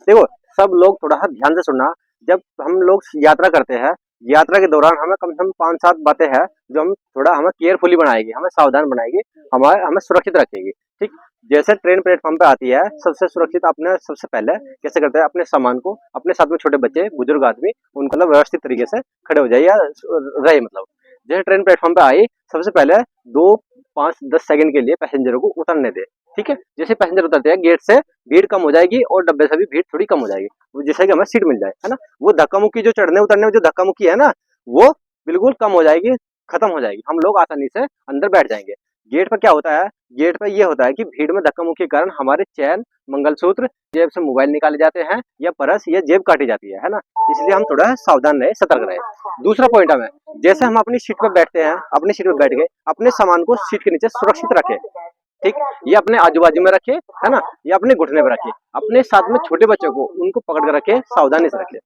देखो, सब लोग थोड़ा सा ध्यान से सुनना। जब हम लोग यात्रा करते हैं, यात्रा के दौरान हमें कम से कम 5-7 बातें हैं जो हम थोड़ा हमें केयरफुली बनाएगी, हमें सावधान बनाएगी, हमारे हमें सुरक्षित रखेगी। ठीक, जैसे ट्रेन प्लेटफॉर्म पे आती है, सबसे सुरक्षित अपने सबसे पहले कैसे करते हैं, अपने सामान को अपने साथ में छोटे बच्चे, बुजुर्ग आदमी, उनको मतलब व्यवस्थित तरीके से खड़े हो जाए या रहे मतलब। जैसे ट्रेन प्लेटफॉर्म पे आई, सबसे पहले 2, 5, 10 सेकंड के लिए पैसेंजरों को उतरने दे। ठीक है, जैसे पैसेंजर उतरते हैं गेट से, भीड़ कम हो जाएगी और डब्बे से भी भीड़ थोड़ी कम हो जाएगी, जिससे कि हमें सीट मिल जाए, है ना। वो धक्का मुक्की जो चढ़ने उतरने में जो धक्का मुक्की है ना, वो बिल्कुल कम हो जाएगी, खत्म हो जाएगी, हम लोग आसानी से अंदर बैठ जाएंगे। गेट पर क्या होता है, गेट पर ये होता है कि भीड़ में धक्का मुक्की के कारण हमारे चैन, मंगलसूत्र, जेब से मोबाइल निकाले जाते हैं या पर्स या जेब काटी जाती है ना। इसलिए हम थोड़ा सावधान रहे, सतर्क रहे। दूसरा पॉइंट हमें, जैसे हम अपनी सीट पर बैठते हैं, अपनी सीट पर बैठ गए, अपने सामान को सीट के नीचे सुरक्षित रखें। ठीक, ये अपने आजू बाजू में रखे, है ना, ये अपने घुटने पे रखे, अपने साथ में छोटे बच्चों को उनको पकड़ कर रखे, सावधानी से रखे।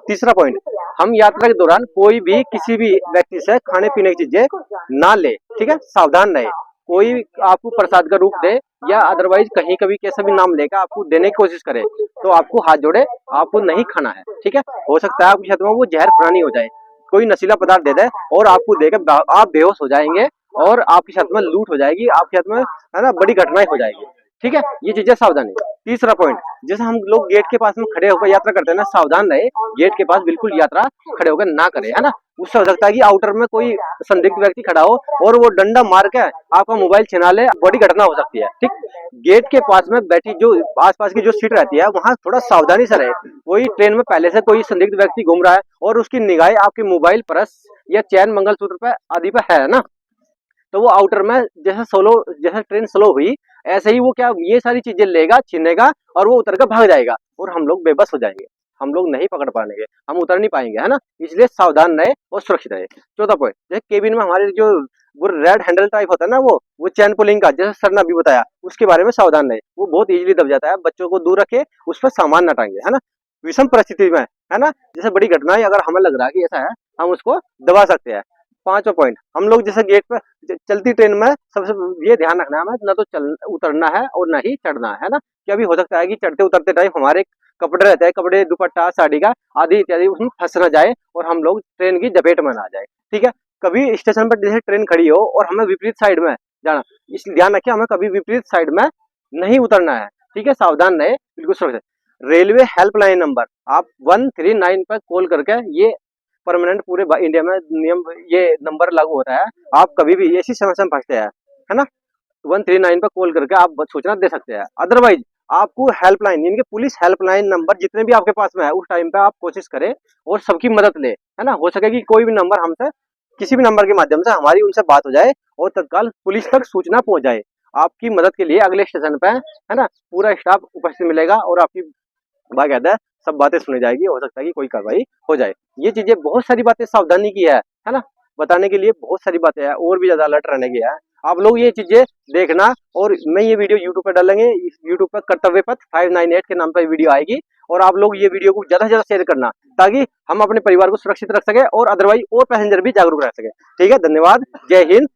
तीसरा पॉइंट, हम यात्रा के दौरान कोई भी किसी भी व्यक्ति से खाने पीने की चीजें ना ले। ठीक है, सावधान रहे। कोई आपको प्रसाद का रूप दे या अदरवाइज कहीं कभी कैसा भी नाम लेकर आपको देने की कोशिश करे, तो आपको हाथ जोड़े, आपको नहीं खाना है। ठीक है, हो सकता है आपकी छत में वो जहर पुरानी हो जाए, कोई नशीला पदार्थ दे दे और आपको देकर आप बेहोश हो जाएंगे और आपकी छत में लूट हो जाएगी, आपकी छत में, है ना, बड़ी घटनाएं हो जाएगी। ठीक है, ये चीजें सावधानी। तीसरा पॉइंट, जैसे हम लोग गेट के पास में खड़े होकर यात्रा करते हैं ना, सावधान रहे, गेट के पास बिल्कुल यात्रा खड़े होकर ना करे, है ना। उससे हो सकता है कि आउटर में कोई संदिग्ध व्यक्ति खड़ा हो और वो डंडा मार के आपका मोबाइल छिना ले, बड़ी घटना हो सकती है। ठीक, गेट के पास में बैठी जो आसपास की जो सीट रहती है, वहां थोड़ा सावधानी से रहे। कोई ट्रेन में पहले से कोई संदिग्ध व्यक्ति घूम रहा है और उसकी निगाहें आपके मोबाइल, पर्स या चैन, मंगलसूत्र पे आदि पे है ना, तो वो आउटर में जैसे ट्रेन स्लो हुई, ऐसे ही वो क्या ये सारी चीजें लेगा, छीनेगा और वो उतर कर भाग जाएगा और हम लोग बेबस हो जाएंगे, हम लोग नहीं पकड़ पाएंगे, हम उतर नहीं पाएंगे, है ना। इसलिए सावधान रहे और सुरक्षित रहे। चौथा पॉइंट, जैसे केबिन में हमारे जो वो रेड हैंडल टाइप होता है ना, वो चैन पुलिंग का, जैसे सर ने अभी बताया, उसके बारे में सावधान रहे। वो बहुत इजीली दब जाता है, बच्चों को दूर रखे, उस पर सामान न टांगे, है ना। विषम परिस्थिति में, है ना, जैसे बड़ी घटना है, अगर हमें लग रहा है कि ऐसा है, हम उसको दबा सकते हैं। पांचवा पॉइंट, हम लोग जैसे गेट पे चलती ट्रेन में सबसे ये ध्यान रखना है, हमें ना तो चल उतरना है और ना ही चढ़ना है ना। कि अभी हो सकता है कि चढ़ते उतरते टाइम हमारे कपड़े रहते हैं, कपड़े, दुपट्टा, साड़ी का आदि इत्यादि उसमें फंस ना जाए और हम लोग ट्रेन की जपेट में ना जाए। ठीक है, कभी स्टेशन पर जैसे ट्रेन खड़ी हो और हमें विपरीत साइड में जाना, इसलिए ध्यान रखें, हमें कभी विपरीत साइड में नहीं उतरना है। ठीक है, सावधान रहे, बिल्कुल सुरक्षित। रेलवे हेल्पलाइन नंबर आप 139 पर कॉल करके, ये परमानेंट पूरे इंडिया में नियम, ये नंबर लागू होता है। आप कभी भी ऐसी समस्या में फंसते हैं, है ना, 139 पर कॉल करके आप सूचना दे सकते हैं। अदरवाइज आपको हेल्पलाइन, यानी कि पुलिस हेल्पलाइन नंबर जितने भी आपके पास में है, उस टाइम पे आप कोशिश करें और सबकी मदद ले, है ना। हो सके कि कोई भी नंबर हमसे, किसी भी नंबर के माध्यम से हमारी उनसे बात हो जाए और तत्काल पुलिस तक सूचना पहुंच जाए। आपकी मदद के लिए अगले स्टेशन पे, है ना, पूरा स्टाफ उपस्थित मिलेगा और आपकी बाकायदा है, सब बातें सुनी जाएगी, हो सकता है कि कोई कार्रवाई हो जाए। ये चीजें बहुत सारी बातें सावधानी की है ना, बताने के लिए बहुत सारी बातें हैं और भी ज्यादा अलर्ट रहने की है। आप लोग ये चीजें देखना, और मैं ये वीडियो यूट्यूब पर डालेंगे, इस यूट्यूब पर कर्तव्य पथ 598 के नाम पर वीडियो आएगी, और आप लोग ये वीडियो को ज्यादा से ज्यादा शेयर करना, ताकि हम अपने परिवार को सुरक्षित रख सके और अदरवाइज और पैसेंजर भी जागरूक रह सके। ठीक है, धन्यवाद, जय हिंद।